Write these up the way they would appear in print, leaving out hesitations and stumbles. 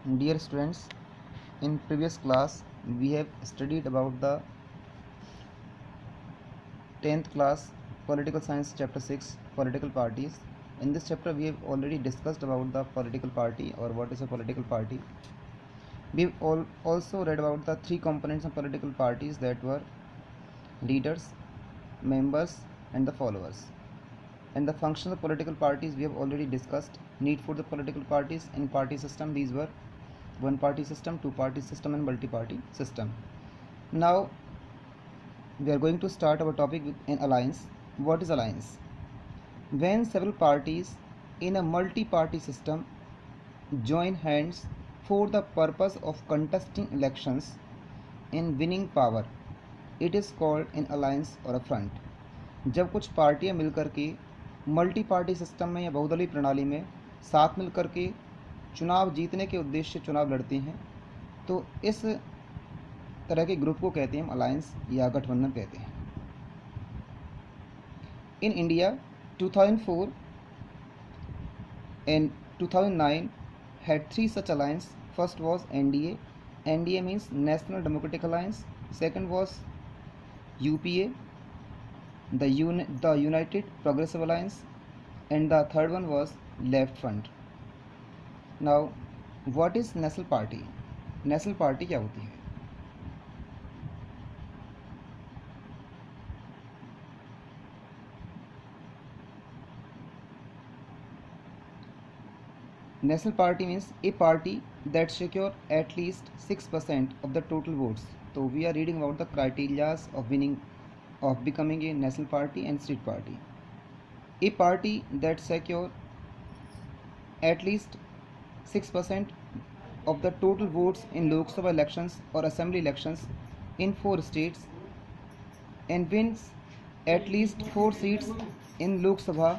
Dear students, in previous class we have studied about the 10th class political science chapter 6 political parties. In this chapter we have already discussed about the political party or what is a political party. We have also read about the three components of political parties, that were leaders, members and the followers. And the functions of political parties we have already discussed. Need for the political parties in party system, these were one party system, two party system and multi-party system. Now we are going to start our topic with an alliance. What is alliance? When several parties in a multi-party system join hands for the purpose of contesting elections and winning power, it is called an alliance or a front. जब कुछ पार्टियां मिलकर के multi party system में या बहुदलीय प्रणाली में साथ मिलकर के चुनाव जीतने के उद्देश्य से चुनाव लड़ती हैं, तो इस तरह के ग्रुप को कहते हैं हम अलायंस या गठबंधन कहते हैं. In India 2004 and 2009 had three such alliance. First was NDA. NDA means National Democratic Alliance. Second was UPA, the United Progressive Alliance, and the third one was Left Front. Now, what is National Party? National Party क्या होती है? National Party means a party that secure at least 6% of the total votes. So we are reading about the criteria of becoming a national party and state party. A party that secure at least 6% of the total votes in Lok Sabha elections or assembly elections in 4 states and wins at least 4 seats in Lok Sabha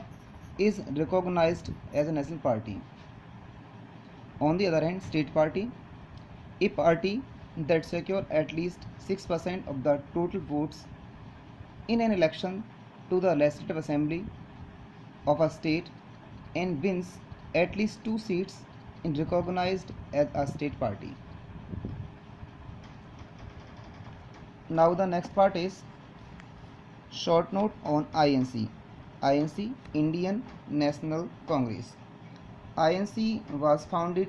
is recognized as a national party. On the other hand, state party, a party that secure at least 6% of the total votes in an election to the legislative assembly of a state and wins at least 2 seats is recognized as a state party. Now the next part is short note on INC. INC, Indian National Congress. INC was founded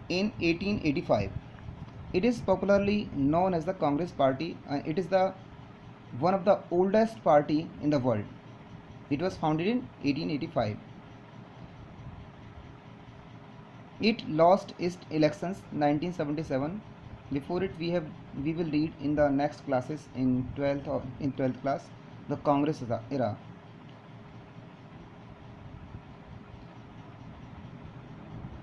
in 1885. It is popularly known as the Congress Party and it is one of the oldest party in the world. It was founded in 1885. It lost its elections 1977. Before it we will read in the next classes in 12th class the Congress era.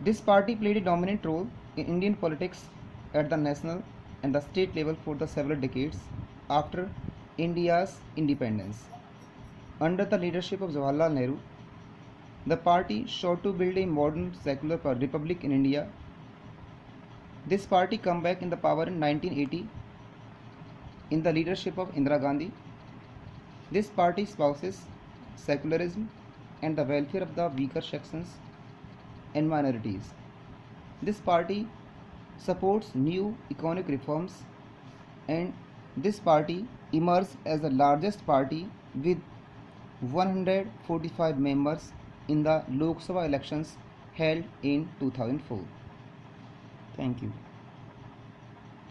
This party played a dominant role in Indian politics at the national and the state level for the several decades after India's independence. Under the leadership of Jawaharlal Nehru, the party sought to build a modern secular republic in India. This party came back in the power in 1980 in the leadership of Indira Gandhi. This party espouses secularism and the welfare of the weaker sections and minorities. This party supports new economic reforms and this party emerged as the largest party with 145 members in the Lok Sabha elections held in 2004. Thank you.